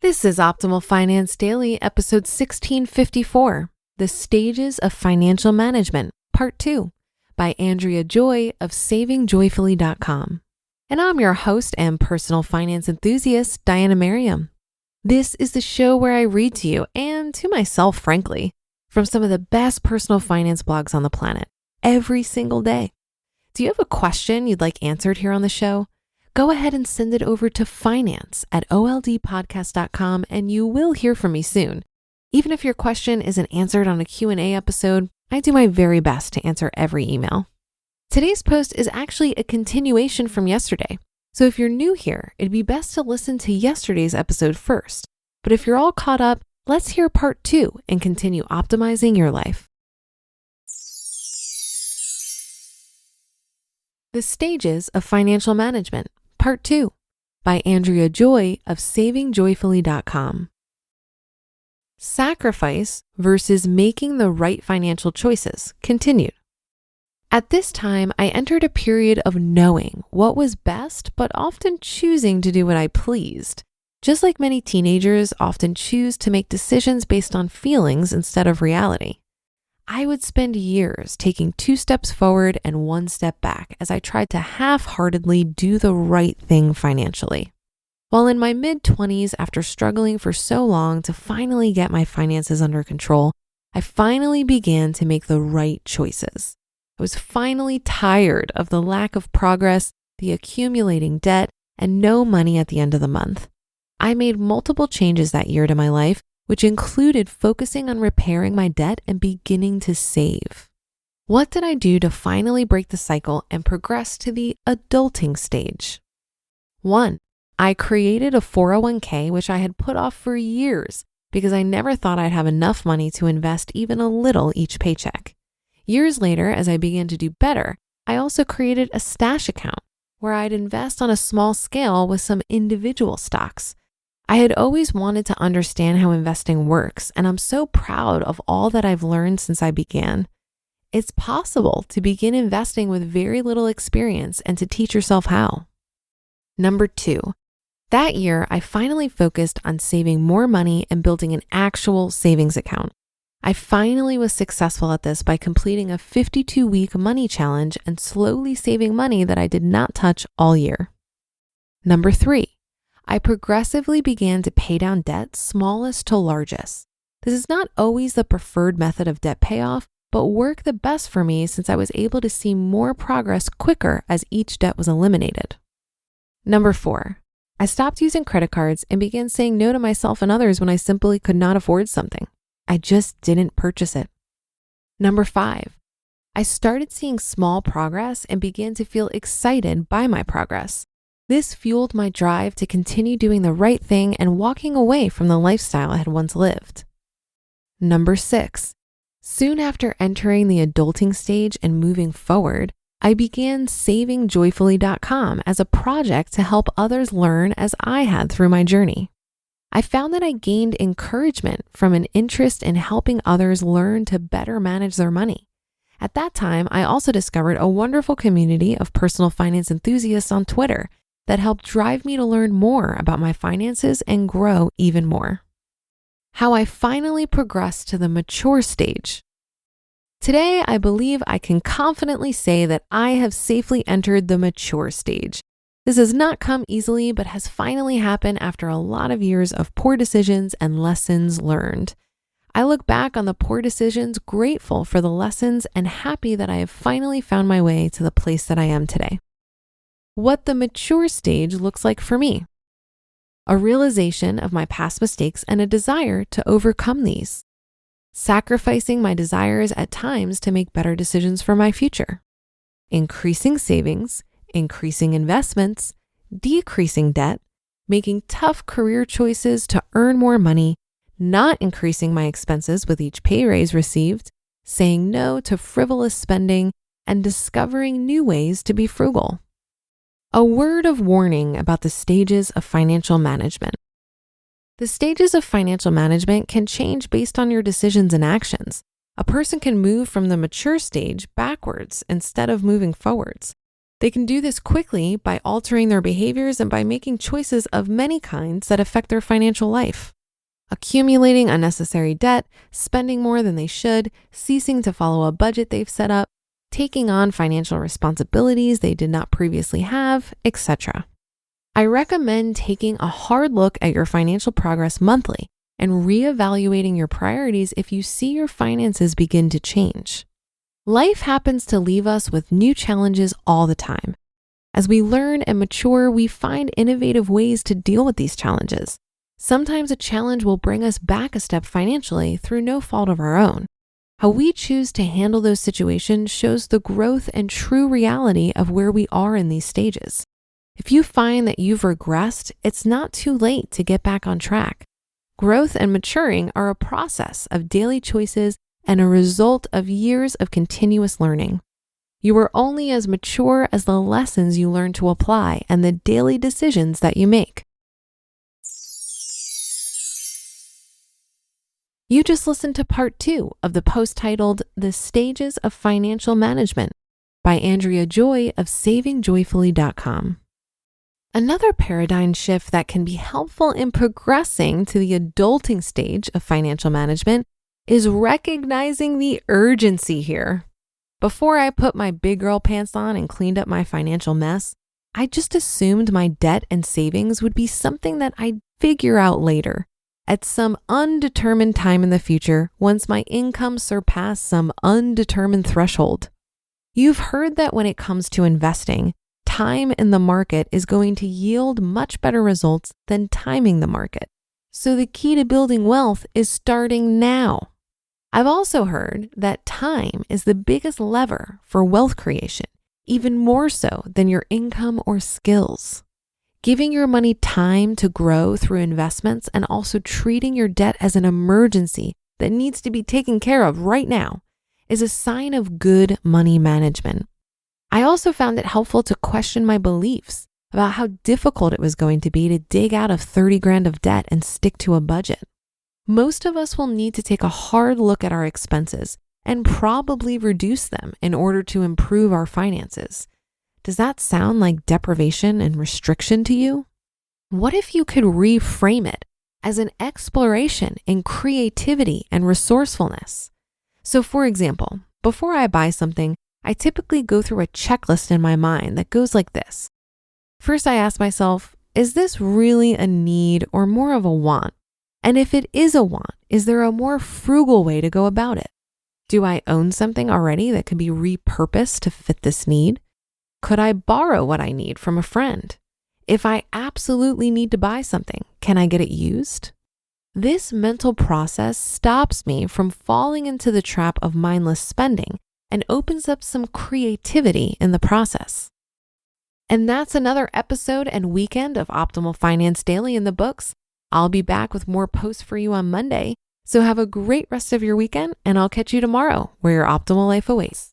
This is Optimal Finance Daily, episode 1654, The Stages of Financial Management, Part 2, by Andrea Joy of SavingJoyfully.com. And I'm your host and personal finance enthusiast, Diana Merriam. This is the show where I read to you, and to myself, frankly, from some of the best personal finance blogs on the planet, every single day. Do you have a question you'd like answered here on the show? Go ahead and send it over to finance@oldpodcast.com and you will hear from me soon. Even if your question isn't answered on a Q&A episode, I do my very best to answer every email. Today's post is actually a continuation from yesterday. So if you're new here, it'd be best to listen to yesterday's episode first. But if you're all caught up, let's hear part 2 and continue optimizing your life. The Stages of Financial Management, Part 2, by Andrea Joy of SavingJoyfully.com. Sacrifice versus making the right financial choices, continued. At this time, I entered a period of knowing what was best, but often choosing to do what I pleased. Just like many teenagers often choose to make decisions based on feelings instead of reality. I would spend years taking 2 steps forward and 1 step back as I tried to half-heartedly do the right thing financially. While in my mid-20s, after struggling for so long to finally get my finances under control, I finally began to make the right choices. I was finally tired of the lack of progress, the accumulating debt, and no money at the end of the month. I made multiple changes that year to my life, which included focusing on repairing my debt and beginning to save. What did I do to finally break the cycle and progress to the adulting stage? 1, I created a 401k, which I had put off for years because I never thought I'd have enough money to invest even a little each paycheck. Years later, as I began to do better, I also created a stash account where I'd invest on a small scale with some individual stocks. I had always wanted to understand how investing works, and I'm so proud of all that I've learned since I began. It's possible to begin investing with very little experience and to teach yourself how. Number 2, that year, I finally focused on saving more money and building an actual savings account. I finally was successful at this by completing a 52-week money challenge and slowly saving money that I did not touch all year. Number 3, I progressively began to pay down debt, smallest to largest. This is not always the preferred method of debt payoff, but worked the best for me since I was able to see more progress quicker as each debt was eliminated. Number 4, I stopped using credit cards and began saying no to myself and others when I simply could not afford something. I just didn't purchase it. Number 5, I started seeing small progress and began to feel excited by my progress. This fueled my drive to continue doing the right thing and walking away from the lifestyle I had once lived. Number 6, soon after entering the adulting stage and moving forward, I began SavingJoyfully.com as a project to help others learn as I had through my journey. I found that I gained encouragement from an interest in helping others learn to better manage their money. At that time, I also discovered a wonderful community of personal finance enthusiasts on Twitter that helped drive me to learn more about my finances and grow even more. How I finally progressed to the mature stage. Today, I believe I can confidently say that I have safely entered the mature stage. This has not come easily, but has finally happened after a lot of years of poor decisions and lessons learned. I look back on the poor decisions, grateful for the lessons, and happy that I have finally found my way to the place that I am today. What the mature stage looks like for me. A realization of my past mistakes and a desire to overcome these. Sacrificing my desires at times to make better decisions for my future. Increasing savings, increasing investments, decreasing debt, making tough career choices to earn more money, not increasing my expenses with each pay raise received, saying no to frivolous spending, and discovering new ways to be frugal. A word of warning about the stages of financial management. The stages of financial management can change based on your decisions and actions. A person can move from the mature stage backwards instead of moving forwards. They can do this quickly by altering their behaviors and by making choices of many kinds that affect their financial life. Accumulating unnecessary debt, spending more than they should, ceasing to follow a budget they've set up, taking on financial responsibilities they did not previously have, etc. I recommend taking a hard look at your financial progress monthly and reevaluating your priorities if you see your finances begin to change. Life happens to leave us with new challenges all the time. As we learn and mature, we find innovative ways to deal with these challenges. Sometimes a challenge will bring us back a step financially through no fault of our own. How we choose to handle those situations shows the growth and true reality of where we are in these stages. If you find that you've regressed, it's not too late to get back on track. Growth and maturing are a process of daily choices and a result of years of continuous learning. You are only as mature as the lessons you learn to apply and the daily decisions that you make. You just listened to part 2 of the post titled The Stages of Financial Management by Andrea Joy of SavingJoyfully.com. Another paradigm shift that can be helpful in progressing to the adulting stage of financial management is recognizing the urgency here. Before I put my big girl pants on and cleaned up my financial mess, I just assumed my debt and savings would be something that I'd figure out later, at some undetermined time in the future once my income surpassed some undetermined threshold. You've heard that when it comes to investing, time in the market is going to yield much better results than timing the market. So the key to building wealth is starting now. I've also heard that time is the biggest lever for wealth creation, even more so than your income or skills. Giving your money time to grow through investments and also treating your debt as an emergency that needs to be taken care of right now is a sign of good money management. I also found it helpful to question my beliefs about how difficult it was going to be to dig out of 30 grand of debt and stick to a budget. Most of us will need to take a hard look at our expenses and probably reduce them in order to improve our finances. Does that sound like deprivation and restriction to you? What if you could reframe it as an exploration in creativity and resourcefulness? So for example, before I buy something, I typically go through a checklist in my mind that goes like this. First, I ask myself, is this really a need or more of a want? And if it is a want, is there a more frugal way to go about it? Do I own something already that could be repurposed to fit this need? Could I borrow what I need from a friend? If I absolutely need to buy something, can I get it used? This mental process stops me from falling into the trap of mindless spending and opens up some creativity in the process. And that's another episode and weekend of Optimal Finance Daily in the books. I'll be back with more posts for you on Monday. So have a great rest of your weekend, and I'll catch you tomorrow where your optimal life awaits.